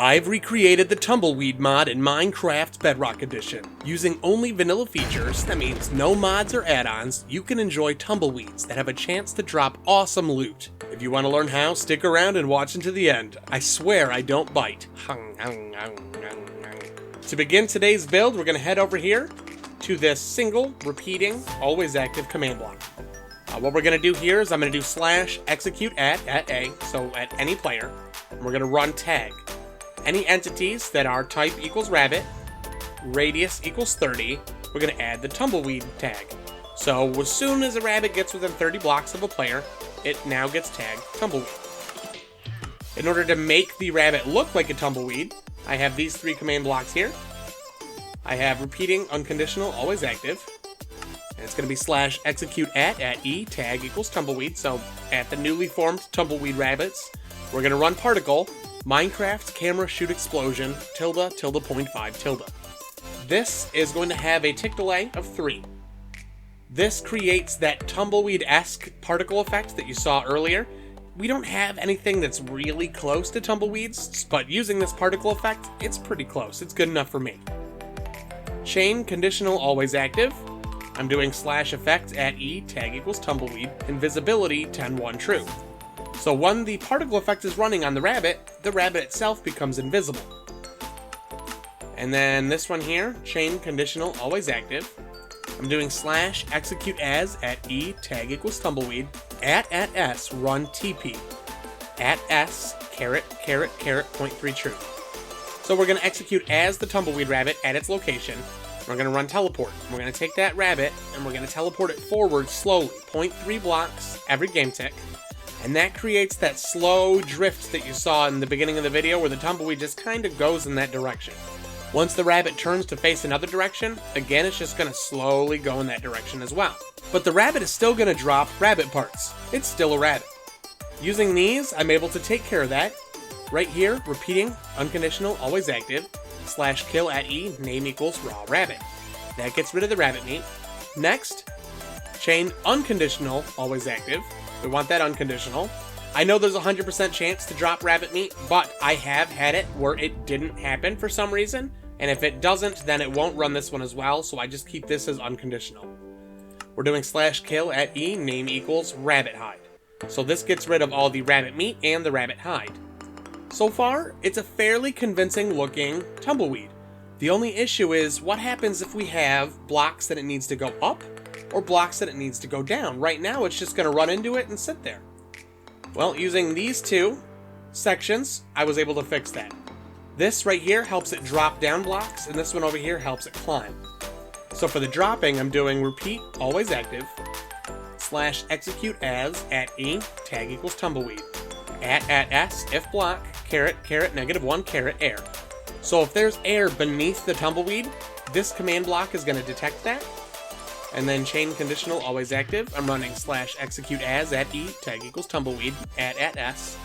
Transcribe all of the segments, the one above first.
I've recreated the Tumbleweed mod in Minecraft Bedrock Edition. Using only vanilla features, that means no mods or add-ons, you can enjoy tumbleweeds that have a chance to drop awesome loot. If you want to learn how, stick around and watch until the end. I swear I don't bite. To begin today's build, we're going to head over here to this single, repeating, always active command block. What we're going to do here is I'm going to do /execute at A, so at any player, and we're going to run tag. Any entities that are type equals rabbit, radius equals 30, we're going to add the tumbleweed tag. So as soon as a rabbit gets within 30 blocks of a player, it now gets tagged tumbleweed. In order to make the rabbit look like a tumbleweed, I have these three command blocks here. I have repeating, unconditional, always active. And it's going to be /execute at E, tag equals tumbleweed. So at the newly formed tumbleweed rabbits, we're going to run particle, Minecraft camera shoot explosion, ~.5. This is going to have a tick delay of 3. This creates that tumbleweed-esque particle effect that you saw earlier. We don't have anything that's really close to tumbleweeds, but using this particle effect, it's pretty close. It's good enough for me. Chain conditional always active. I'm doing /effect at E, tag equals tumbleweed, invisibility 10-1 true. So when the particle effect is running on the rabbit itself becomes invisible. And then this one here, chain conditional always active. I'm doing /execute as at E, tag equals tumbleweed, at S, run TP, at S, _, true. So we're going to execute as the tumbleweed rabbit at its location. We're going to run teleport. We're going to take that rabbit and we're going to teleport it forward slowly, 0.3 blocks every game tick. And that creates that slow drift that you saw in the beginning of the video where the tumbleweed just kind of goes in that direction. Once the rabbit turns to face another direction, again it's just going to slowly go in that direction as well. But the rabbit is still going to drop rabbit parts. It's still a rabbit. Using these, I'm able to take care of that. Right here, repeating, unconditional, always active, /kill at E, name equals raw rabbit. That gets rid of the rabbit meat. Next, chain unconditional, always active. We want that unconditional. I know there's a 100% chance to drop rabbit meat, but I have had it where it didn't happen for some reason, and if it doesn't, then it won't run this one as well, so I just keep this as unconditional. We're doing /kill at E, name equals rabbit hide. So this gets rid of all the rabbit meat and the rabbit hide. So far, it's a fairly convincing looking tumbleweed. The only issue is what happens if we have blocks that it needs to go up or blocks that it needs to go down. Right now, it's just going to run into it and sit there. Well, using these two sections, I was able to fix that. This right here helps it drop down blocks, and this one over here helps it climb. So for the dropping, I'm doing repeat, always active, /execute as at E, tag equals tumbleweed, at S, if block, -1, air. So if there's air beneath the tumbleweed, this command block is going to detect that. And then chain conditional always active. I'm running /execute as at E, tag equals tumbleweed, at S,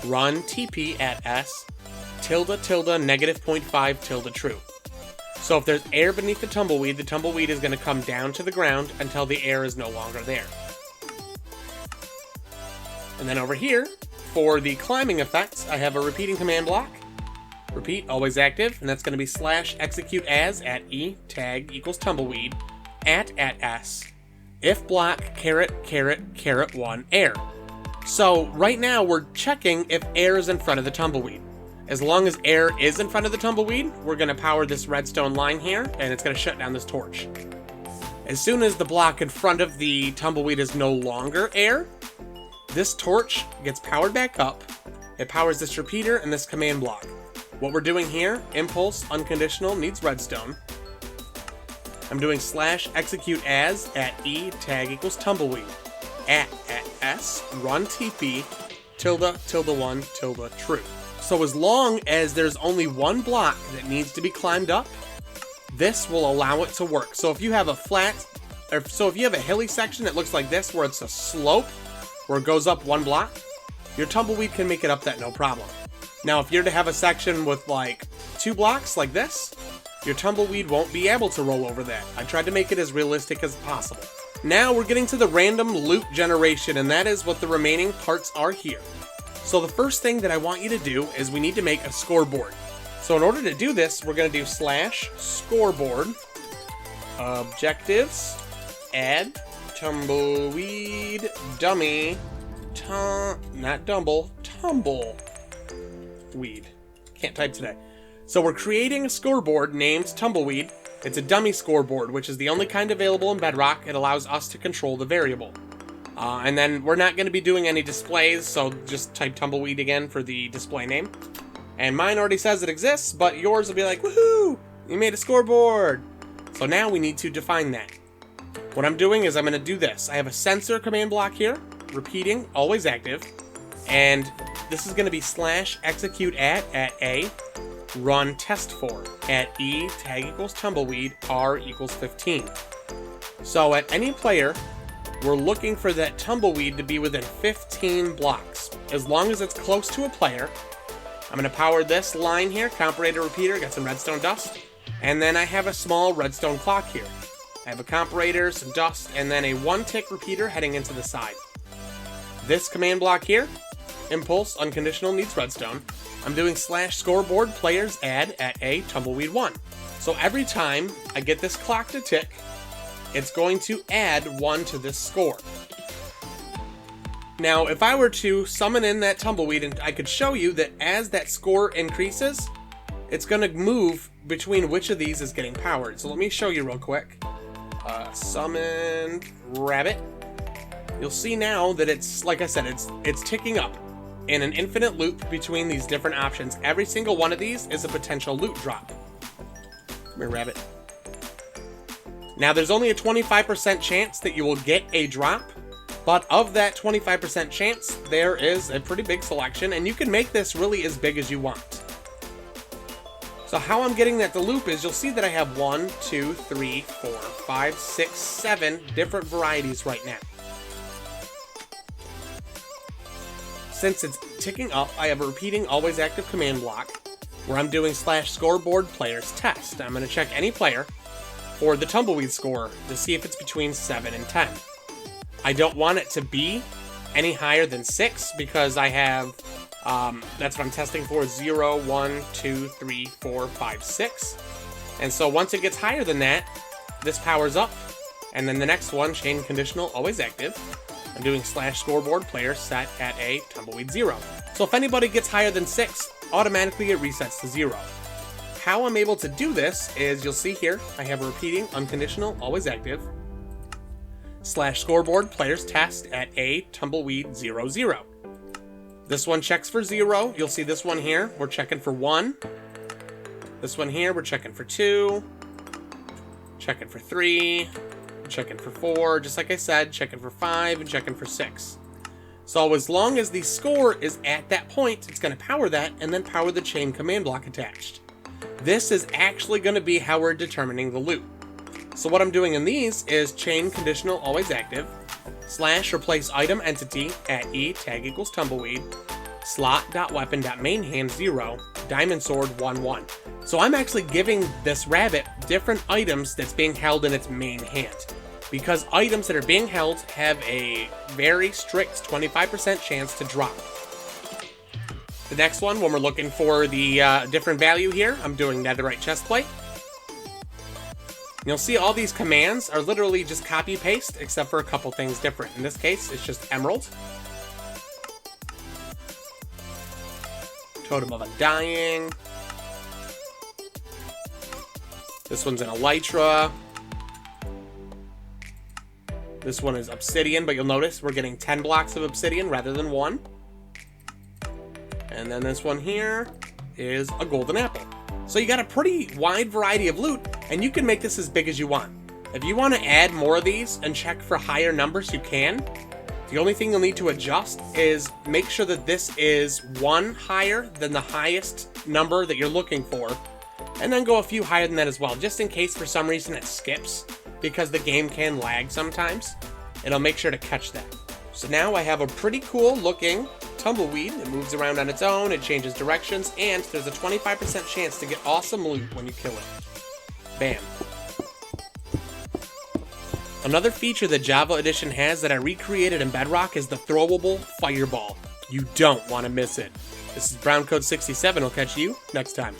run TP at S, ~.5 true. So if there's air beneath the tumbleweed is going to come down to the ground until the air is no longer there. And then over here, for the climbing effects, I have a repeating command block. Repeat, always active, and that's going to be /execute as at E, tag equals tumbleweed, at S, if block, ~1, air. So right now we're checking if air is in front of the tumbleweed. As long as air is in front of the tumbleweed, we're going to power this redstone line here, and it's going to shut down this torch. As soon as the block in front of the tumbleweed is no longer air, this torch gets powered back up. It powers this repeater and this command block. What we're doing here, impulse, unconditional, needs redstone. I'm doing /execute as at E, tag equals tumbleweed, at S, run TP, ~.1, true. So as long as there's only one block that needs to be climbed up, this will allow it to work. So if you have a if you have a hilly section that looks like this, where it's a slope, where it goes up one block, your tumbleweed can make it up that no problem. Now if you're to have a section with like 2 blocks like this, your tumbleweed won't be able to roll over that. I tried to make it as realistic as possible. Now we're getting to the random loot generation, and that is what the remaining parts are here. So the first thing that I want you to do is we need to make a scoreboard. So in order to do this, we're going to do /scoreboard objectives add tumbleweed dummy tumbleweed. Can't type today. So we're creating a scoreboard named Tumbleweed. It's a dummy scoreboard, which is the only kind available in Bedrock. It allows us to control the variable. And then we're not going to be doing any displays, so just type Tumbleweed again for the display name. And mine already says it exists, but yours will be like, woohoo, you made a scoreboard. So now we need to define that. What I'm doing is I'm going to do this. I have a sensor command block here, repeating, always active. And this is going to be /execute at a, run test for, at e, tag equals tumbleweed, r equals 15. So at any player, we're looking for that tumbleweed to be within 15 blocks. As long as it's close to a player, I'm going to power this line here, comparator repeater, got some redstone dust, and then I have a small redstone clock here. I have a comparator, some dust, and then a 1-tick repeater heading into the side. This command block here, impulse, unconditional, needs redstone. I'm doing /scoreboard players add at a tumbleweed 1. So every time I get this clock to tick, it's going to add 1 to this score. Now, if I were to summon in that tumbleweed, and I could show you that as that score increases, it's going to move between which of these is getting powered. So let me show you real quick. Summon rabbit. You'll see now that it's, like I said, it's ticking up in an infinite loop between these different options. Every single one of these is a potential loot drop. Come here, rabbit. Now, there's only a 25% chance that you will get a drop, but of that 25% chance, there is a pretty big selection, and you can make this really as big as you want. So how I'm getting that to loop is you'll see that I have 1, 2, 3, 4, 5, 6, 7 different varieties right now. Since it's ticking up, I have a repeating always active command block where I'm doing /scoreboard players test. I'm going to check any player for the tumbleweed score to see if it's between 7 and 10. I don't want it to be any higher than 6 because I have, that's what I'm testing for, 0, 1, 2, 3, 4, 5, 6. And so once it gets higher than that, this powers up. And then the next one, chain conditional, always active. I'm doing /scoreboard player set at a tumbleweed 0. So if anybody gets higher than 6, automatically it resets to 0. How I'm able to do this is, you'll see here, I have a repeating unconditional always active /scoreboard players test at a tumbleweed 0, 0. This one checks for 0. You'll see this one here, we're checking for 1. This one here, we're checking for 2. Checking for 3. Checking for 4, just like I said, checking for 5, and checking for 6. So as long as the score is at that point, it's going to power that, and then power the chain command block attached. This is actually going to be how we're determining the loop. So what I'm doing in these is chain conditional always active, /replace item entity at e tag equals tumbleweed, slot.weapon.mainhand 0, diamond sword 1, 1. So I'm actually giving this rabbit different items that's being held in its main hand, because items that are being held have a very strict 25% chance to drop. The next one, when we're looking for the different value here, I'm doing netherite chestplate. You'll see all these commands are literally just copy paste, except for a couple things different. In this case, it's just emerald. Totem of Undying. This one's an elytra. This one is obsidian, but you'll notice we're getting 10 blocks of obsidian rather than 1. And then this one here is a golden apple. So you got a pretty wide variety of loot, and you can make this as big as you want. If you want to add more of these and check for higher numbers, you can. The only thing you'll need to adjust is make sure that this is 1 higher than the highest number that you're looking for, and then go a few higher than that as well, just in case for some reason it skips, because the game can lag sometimes. It'll make sure to catch that. So now I have a pretty cool looking tumbleweed. It moves around on its own, it changes directions, and there's a 25% chance to get awesome loot when you kill it. Bam. Another feature that Java Edition has that I recreated in Bedrock is the throwable fireball. You don't want to miss it. This is Brown Code 67. I'll catch you next time.